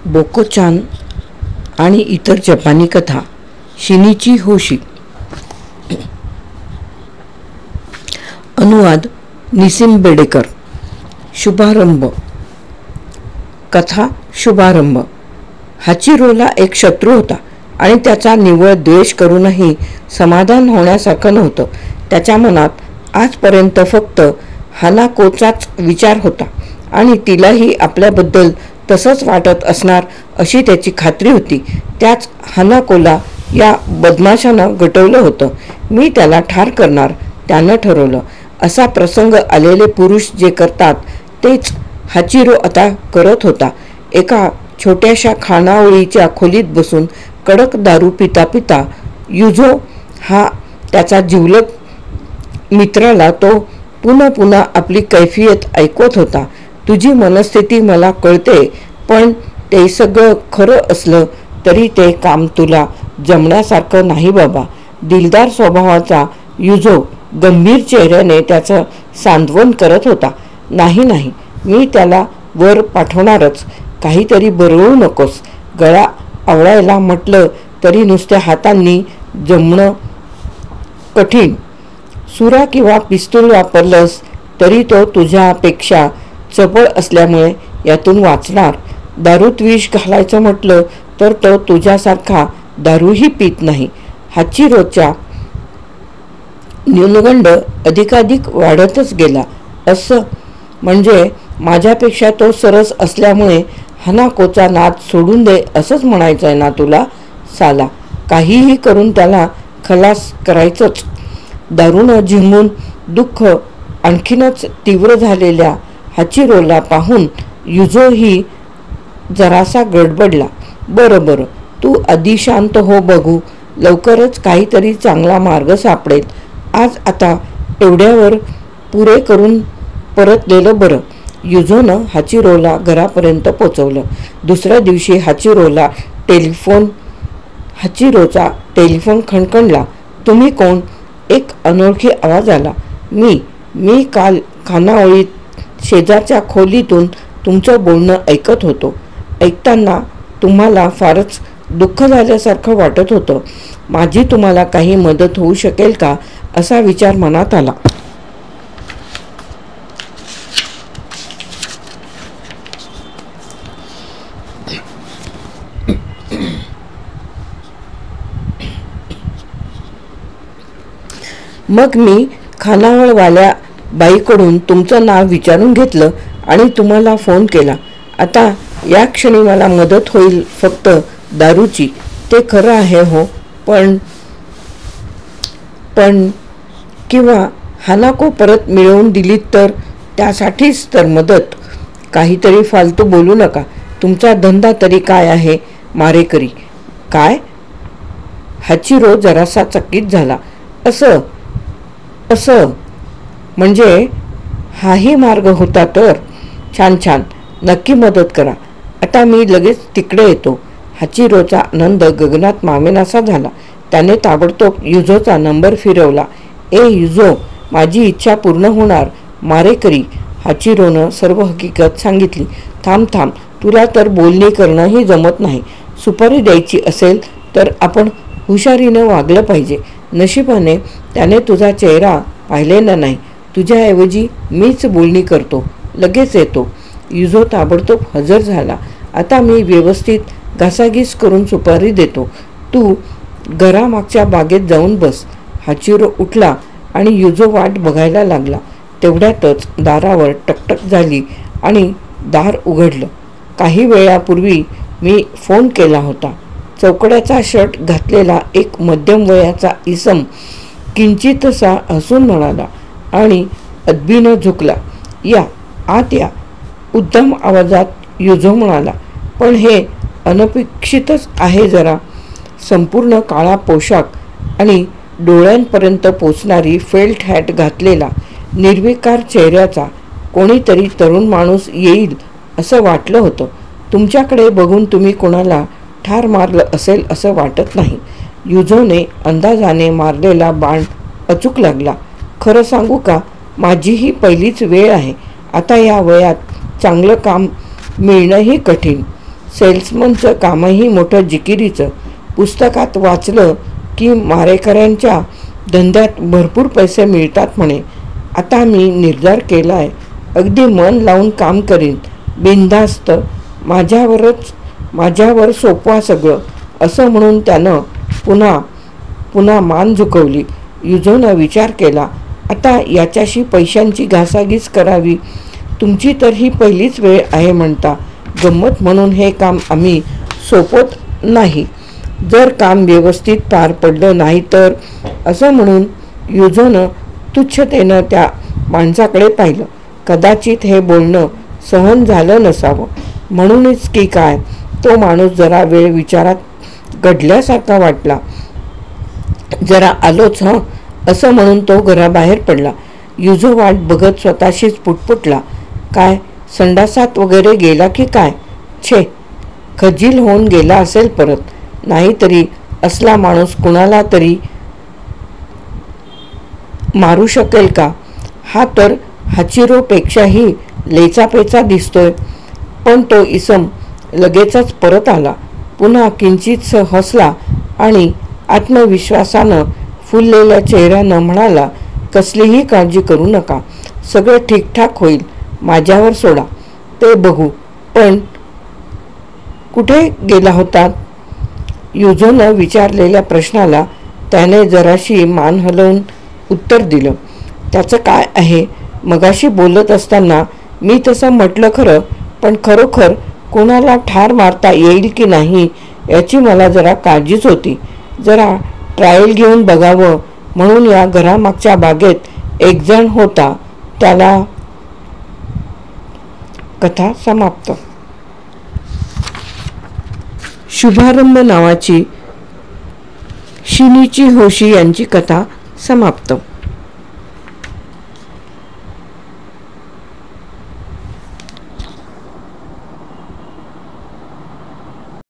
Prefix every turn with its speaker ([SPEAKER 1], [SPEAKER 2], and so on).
[SPEAKER 1] बोकोचान आणि इतर जपानी कथा. शिनीची होशी. अनुवाद निसिम बेडेकर. शुभारंभ. कथा. शुभारंभ. हाचिरोला एक शत्रू होता आणि त्याचा निव्वळ द्वेष करूनही समाधान होण्यासारखं नव्हतं. त्याच्या मनात आजपर्यंत फक्त हानाकोचाच विचार होता आणि तिलाही आपल्याबद्दल तसंच वाटत असणार अशी त्याची खात्री होती. त्याच हानाकोला या बदमाशानं गटवलं होतं. मी त्याला ठार करणार त्यानं ठरवलं. असा प्रसंग आलेले पुरुष जे करतात तेच हाचिरो आता करत होता. एका छोट्याशा खानावळीच्या खोलीत बसून कडक दारू पिता पिता युझो हा त्याचा जिवलग मित्राला तो पुन्हा पुन्हा आपली कैफियत ऐकवत होता. तुझी मनस्थिती मला कळते, पण ते सगळं खरं असलं तरी ते काम तुला जमण्यासारखं नाही बाबा. दिलदार स्वभावाचा युझो गंभीर चेहऱ्याने त्याचं सांत्वन करत होता. नाही नाही, मी त्याला वर पाठवणारच. काहीतरी बरळू नकोस. गळा आवळायला म्हटलं तरी नुसत्या हातांनी जमणं कठीण. सुरा किंवा पिस्तूल वापरलंस तरी तो तुझ्यापेक्षा चपळ असल्यामुळे यातून वाचणार. दारूत विष घालायचं म्हटलं तर तो तुझ्यासारखा दारूही पित नाही. हाचिरोचा न्यूनगंड अधिकाधिक वाढतच गेला. असं म्हणजे माझ्यापेक्षा तो सरस असल्यामुळे हानाकोचा नाद सोडून दे असंच म्हणायचं आहे ना तुला? साला, काहीही करून त्याला खलास करायचंच. दारूनं झिंगून दुःख आणखीनच तीव्र झालेल्या हाचिरोला पाहून युझोही जरासा गडबडला. बरं बरं, तू आधी शांत हो बघू. लवकरच काहीतरी चांगला मार्ग सापडेल. आज आता एवढ्यावर पुरे करून परतलेलं बरं. युझोनं हाचिरोला घरापर्यंत पोचवलं. दुसऱ्या दिवशी हाचिरोचा टेलिफोन खणखणला. तुम्ही कोण? एक अनोळखी आवाज आला. मी काल खानावळीत शेजारच्या खोलीतून तुमचं बोलणं ऐकत होतो. ऐकताना तुम्हाला फारच दुःख झाल्यासारखं वाटत होतं. माझी तुम्हाला काही मदत होऊ शकेल का असा विचार मनात आला. मग मी खानावळवाल्या बाईकडून तुमचं नाव विचारून घेतलं आणि तुम्हाला फोन केला. आता या क्षणी मला मदत होईल फक्त दारूची. ते खरं आहे हो, पण किंवा हानाको परत मिळवून दिलीत तर त्यासाठीच तर मदत. काहीतरी फालतू बोलू नका. तुमचा धंदा तरी काय आहे मारेकरी? काय? हाचिरो जरासा चकित झाला. असं म्हणजे हाही मार्ग होता तर? छान छान, नक्की मदत करा. आता मी लगेच तिकडे येतो. हाचिरोचा आनंद गगनात मावेनासा झाला. त्याने ताबडतोब युझोचा नंबर फिरवला. ए युझो, माझी इच्छा पूर्ण होणार मारेकरी. हाचिरोनं सर्व हकीकत सांगितली. थांब, तुला तर बोलणी करणंही जमत नाही. सुपारी द्यायची असेल तर आपण हुशारीनं वागलं पाहिजे. नशिबाने त्याने तुझा चेहरा पाहिलेला नाही. तुझ्याऐवजी मीच बोलणी करतो. लगेच येतो. युझो ताबडतोब हजर झाला. आता मी व्यवस्थित घासाघीस करून सुपारी देतो. तू घरामागच्या बागेत जाऊन बस. हाचिरो उठला आणि युझो वाट बघायला लागला. तेवढ्यातच दारावर टकटक झाली आणि दार उघडलं. काही वेळापूर्वी मी फोन केला होता. चौकड्याचा शर्ट घातलेला एक मध्यम वयाचा इसम किंचितसा हसून म्हणाला आणि अदबीनं झुकला. या आत या, उद्धम आवाजात युझो म्हणाला. पण हे अनपेक्षितच आहे जरा. संपूर्ण काळा पोशाख आणि डोळ्यांपर्यंत पोचणारी फेल्ट हॅट घातलेला निर्विकार चेहऱ्याचा कोणीतरी तरुण माणूस येईल असं वाटलं होतं. तुमच्याकडे बघून तुम्ही कोणाला ठार मारलं असेल असं वाटत नाही. युझोने अंदाजाने मारलेला बाण अचूक लागला. खरं सांगू का, माझीही पहिलीच वेळ आहे. आता या वयात चांगलं काम मिळणंही कठीण. सेल्समनचं कामही मोठं जिकिरीचं. पुस्तकात वाचलं की मारेकऱ्यांच्या धंद्यात भरपूर पैसे मिळतात म्हणे. आता मी निर्धार केला आहे, अगदी मन लावून काम करीन, बिनधास्त. माझ्यावर सोपवा सगळं, असं म्हणून त्यानं पुन्हा मान झुकवली. युझोनं विचार केला, आता याच्याशी पैशांची घासाघीस करावी. तुमची तर ही पहिलीच वेळ आहे म्हणता. गंमत म्हणून हे काम आम्ही सोपवत नाही. जर काम व्यवस्थित पार पडलं नाही तर, असं म्हणून युझोनं तुच्छतेनं त्या माणसाकडे पाहिलं. कदाचित हे बोलणं सहन झालं नसावं म्हणूनच की काय, तो माणूस जरा वेळ विचारात गढल्यासारखा वाटला. जरा आलोच हं, असं म्हणून तो घराबाहेर पडला. युझो वाट बघत स्वतःशीच पुटपुटला, काय संडासात वगैरे गेला की काय? छे, खजील होऊन गेला असेल परत. नाहीतरी असला माणूस कुणाला तरी मारू शकेल का? हा तर हाचिरोपेक्षाही लेचापेचा दिसतोय. पण तो इसम लगेचच परत आला. पुन्हा किंचितस हसला आणि आत्मविश्वासानं फुललेल्या चेहऱ्यानं म्हणाला, कसलीही काळजी करू नका, सगळं ठीकठाक होईल. माझ्यावर सोडा, ते बघू. पण कुठे गेला होता? युझोनं विचारलेल्या प्रश्नाला त्याने जराशी मान हलवून उत्तर दिलं. त्याचं काय आहे, मगाशी बोलत असताना मी तसं म्हटलं खरं, पण खरोखर कोणाला ठार मारता येईल की नाही याची मला जरा काळजीच होती. जरा ट्रायल घेऊन बघावं म्हणून या घरामागच्या बागेत एक जण होता, त्याला. कथा समाप्त. शुभारंभ नावाची शिनीची होशी यांची कथा समाप्त.